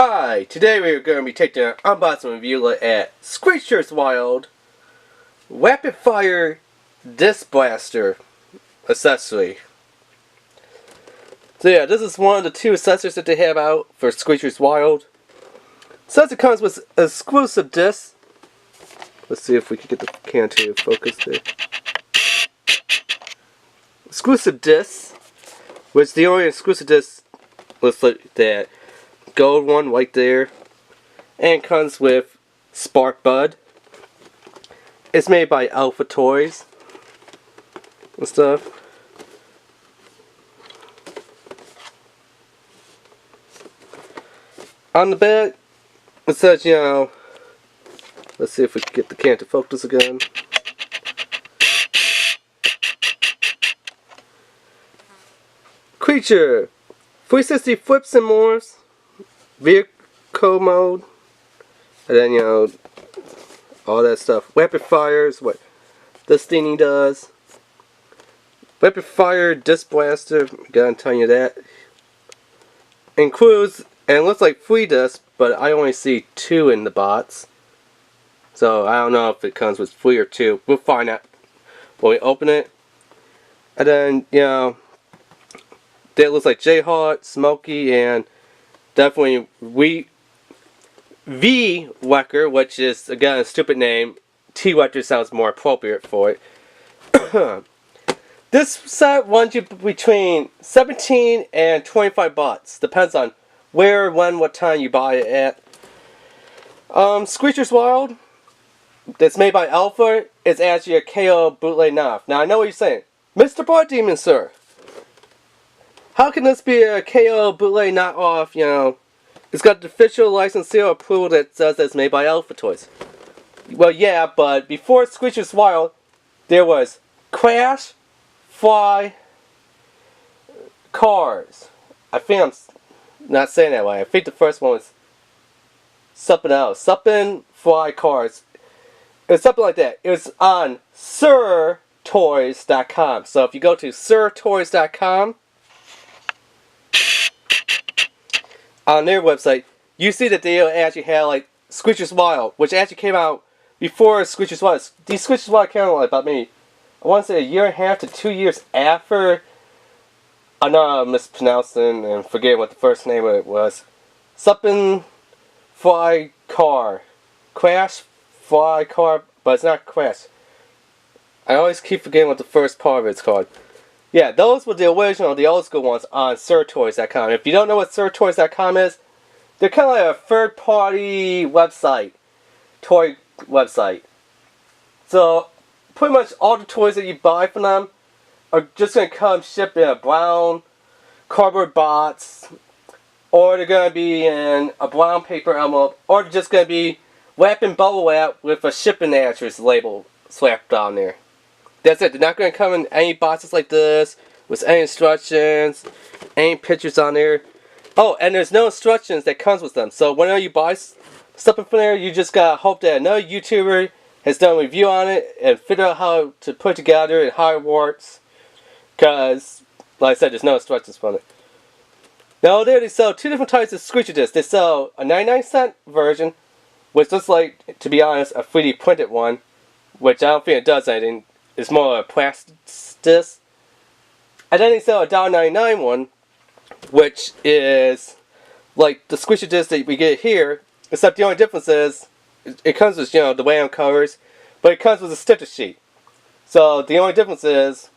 Hi, today we are going to be taking an unboxing review look at SCREECHERS WiLD RAPiD Disc Blaster accessory. So yeah, this is one of the two accessories that they have out for SCREECHERS WiLD. Since it comes with exclusive discs, let's see if we can get the can to focus there. Exclusive discs, which the only exclusive disc looks like that gold one right there, and comes with Spark Bud. It's made by Alpha Toys and stuff. On the back, it says, you know, let's see if we can get the can to focus again. Creature, 360 flips and morphs, vehicle mode, and then, you know, all that stuff. Rapid fires, what this thingy does. Rapid fire disc blaster, gotta tell you that. Includes, and it looks like 3 discs, but I only see 2 in the box. So I don't know if it comes with 3 or 2. We'll find out when we open it. And then, you know, that looks like Jayhawk, Smokey, and definitely REViEW, which is, again, a stupid name. T-Wector sounds more appropriate for it. This set runs you between 17 and 25 bucks. Depends on where, when, what time you buy it at. SCREECHERS WiLD, that's made by Alpha, is actually a KO bootleg knockoff. Now I know what you're saying. Mr. Blood Demon, sir, how can this be a KO bootleg knockoff, you know? It's got the official license seal approval that says it's made by Alpha Toys. Well, yeah, but before SCREECHERS WiLD, there was Crash, Fly, Cars. I think I'm not saying that way. I think the first one was something else. Something, Fly, Cars. It was something like that. It was on SirToys.com. So if you go to SirToys.com, on their website, you see that they actually had like SCREECHERS WiLD, which actually came out before SCREECHERS WiLD. These SCREECHERS WiLD came out like about maybe, I want to say, 1.5 to 2 years after. I know I'm mispronouncing and forgetting what the first name of it was. Something Fly Car. Crash Fly Car, but it's not Crash. I always keep forgetting what the first part of it's called. Yeah, those were the original, the old school ones on SirToys.com. If you don't know what SirToys.com is, they're kind of like a third-party website, toy website. So, pretty much all the toys that you buy from them are just going to come shipped in a brown cardboard box, or they're going to be in a brown paper envelope, or they're just going to be wrapped in bubble wrap with a shipping address label slapped on there. That's it. They're not going to come in any boxes like this with any instructions, any pictures on there. Oh, and there's no instructions that comes with them. So whenever you buy something from there, you just gotta hope that another YouTuber has done a review on it and figure out how to put it together and how it works. Because, like I said, there's no instructions from it. Now there they sell 2 different types of SCREECHER discs. They sell a 99-cent version, which looks like, to be honest, a 3D printed one, which I don't think it does anything. It's more a plastic disc. And then they sell a $1.99 one, which is like the SCREECHER disc that we get here, except the only difference is it comes with, you know, the RAM covers, but it comes with a sticker sheet. So the only difference is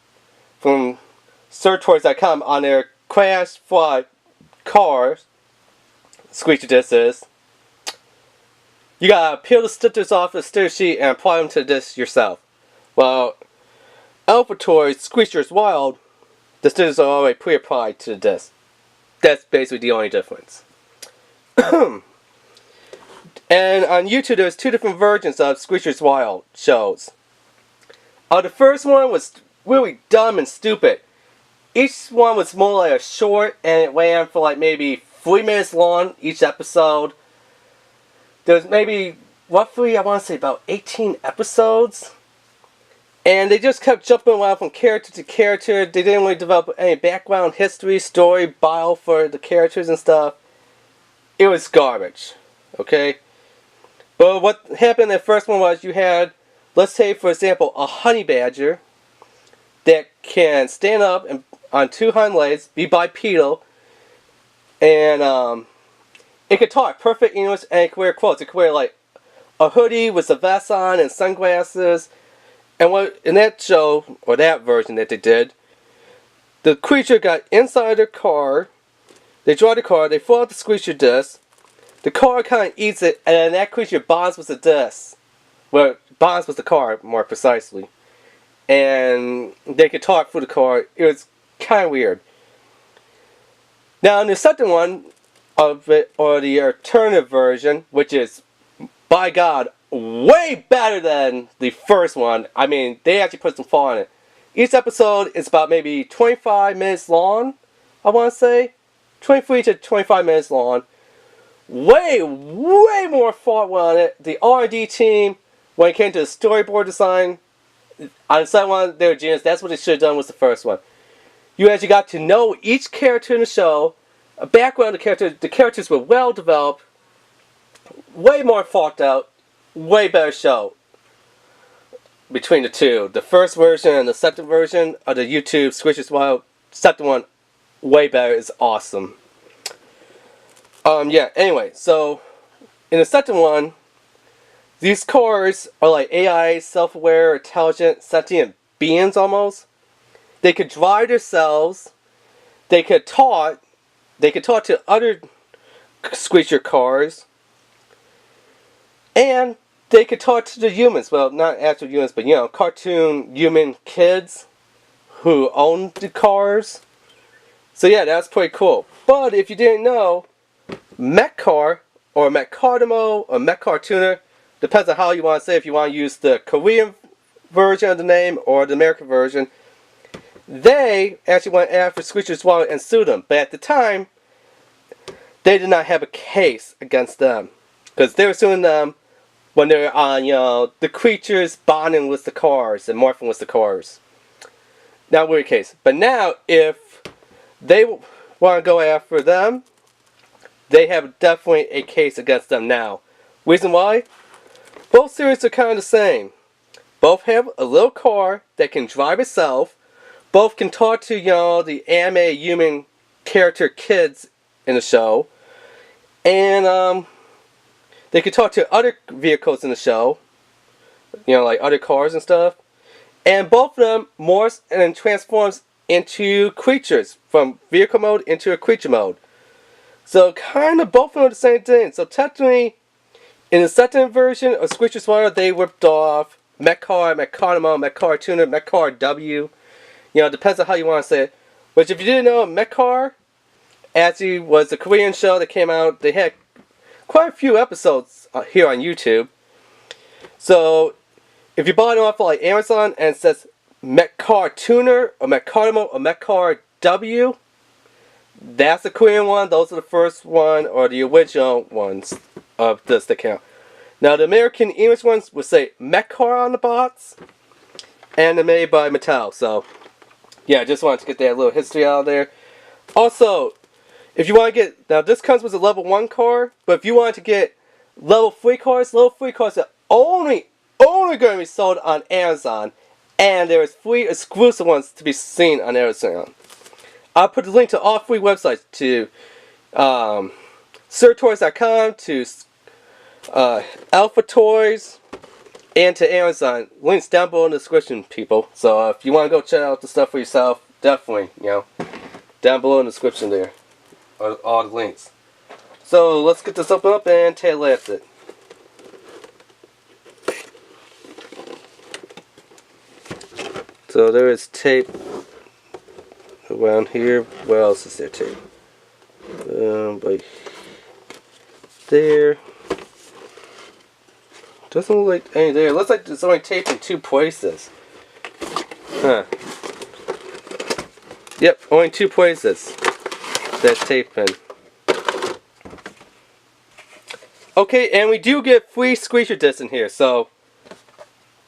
from SirToys.com on their Crash, Fly, Cars SCREECHER disc is you gotta peel the stickers off the sticker sheet and apply them to the disc yourself. Well, Alpha Toys SCREECHERS WiLD, the stickers are already pre-applied to the disc. That's basically the only difference. And on YouTube, there's 2 different versions of SCREECHERS WiLD shows. The first one was really dumb and stupid. Each one was more like a short, and it ran for like maybe 3 minutes long each episode. There was maybe roughly, I want to say, about 18 episodes. And they just kept jumping around from character to character. They didn't really develop any background history, story, bio for the characters and stuff. it was garbage. Okay? But what happened in the first one was you had, let's say for example, a honey badger that can stand up and, on two hind legs, be bipedal, and it could talk perfect English, and it could wear clothes. It could wear like a hoodie with a vest on and sunglasses. And what in that show, or that version that they did, the creature got inside their car, they drive the car, they pull out the Screecher disc, the car kind of eats it, and then that creature bonds with the disc. Well, bonds with the car, more precisely. And they could talk through the car. It was kind of weird. Now, in the second one of it, or the alternative version, which is, by God, way better than the first one. I mean, they actually put some thought in it. Each episode is about maybe 25 minutes long, I want to say. 23 to 25 minutes long. Way more thought on it. The R&D team, when it came to the storyboard design, on the second one, they were genius. That's what they should have done with the first one. You actually got to know each character in the show, a background of the character. The characters were well developed, way more thought out, way better show between the two. The first version and the second version of the YouTube SCREECHERS WiLD, second one, way better. Is awesome. Yeah, anyway, so in the second one, these cars are like AI, self-aware, intelligent, sentient beings almost. They could drive themselves. They could talk. They could talk to other Screecher cars. And they could talk to the humans. Well, not actual humans, but you know, cartoon human kids who own the cars. So yeah, that's pretty cool. But if you didn't know, Mech Car, or Mech Cartimo, or Mech Cartooner, depends on how you want to say, if you want to use the Korean version of the name or the American version. They actually went after SCREECHERS WiLD and sued them. But at the time, they did not have a case against them. Because they were suing them when they were on, you know, the creatures bonding with the cars and morphing with the cars. Not really a case. But now, if they want to go after them, they have definitely a case against them now. Reason why? Both series are kind of the same. Both have a little car that can drive itself. Both can talk to, you know, the anime human character kids in the show. And they can talk to other vehicles in the show. You know, like other cars and stuff. And both of them morphs and transforms into creatures. From vehicle mode into a creature mode. So kind of both of them are the same thing. So technically, in the second version of SCREECHERS WiLD, they ripped off Mech Car, Mech Cartimo, Mech Cartooner, Mech Car W. You know, it depends on how you want to say it. Which, if you didn't know, Mech Car actually was a Korean show that came out. They had quite a few episodes here on YouTube. So, if you bought it off of like Amazon and it says Mech Cartooner or Mech Cartimo or Mech Car W, that's the Korean one. Those are the first one, or the original ones of this account. Now, the American English ones would say Mech Car on the box, and they're made by Mattel. So, yeah, I just wanted to get that little history out of there. Also, if you want to get, now this comes with a level 1 car, but if you want to get level 3 cars are only going to be sold on Amazon, and there's 3 exclusive ones to be seen on Amazon. I'll put the link to all 3 websites, to SirToys.com, to Alpha Toys, and to Amazon. Links down below in the description, people. So if you want to go check out the stuff for yourself, definitely, you know, down below in the description there are all the links. So let's get this open up and tail at it. So there is tape around here. What else is there tape? Like there. Doesn't look like any there. It looks like it's only taped in 2 places. Huh. Yep, only 2 places that's taped in. Okay, and we do get free Screecher discs in here, so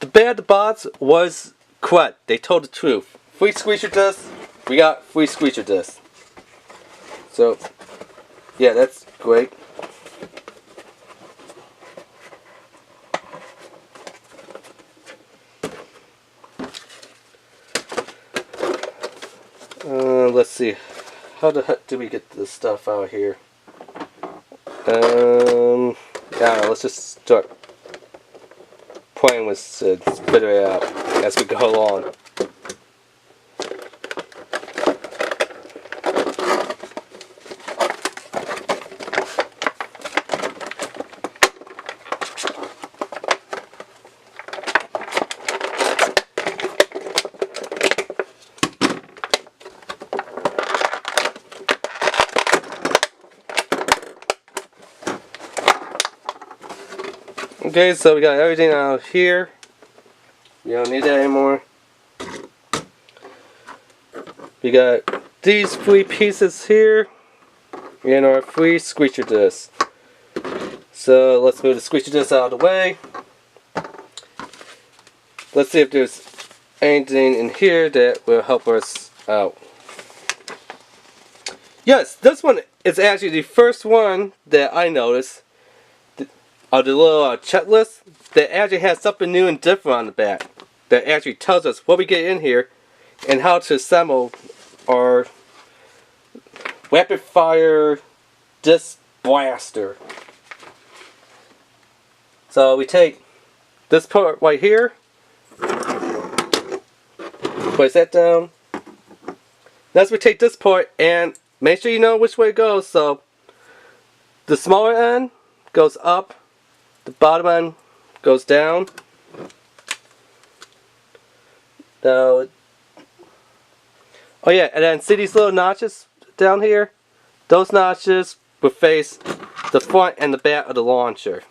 the bots was correct. They told the truth. Free Screecher discs, we got free Screecher discs. So, yeah, that's great. see. How the heck do we get this stuff out here? Yeah, let's just start playing with figure it out as we go along. Okay, so we got everything out here. We don't need that anymore. We got these 3 pieces here and our 3 Screecher discs. So let's move the Screecher discs out of the way. Let's see if there's anything in here that will help us out. Yes, this one is actually the first one that I noticed of the little checklist that actually has something new and different on the back that actually tells us what we get in here and how to assemble our rapid fire disc blaster. So we take this part right here, place that down. Next we take this part and make sure you know which way it goes. So the smaller end goes up, the bottom end goes down. Now, oh yeah, and then see these little notches down here? Those notches will face the front and the back of the launcher.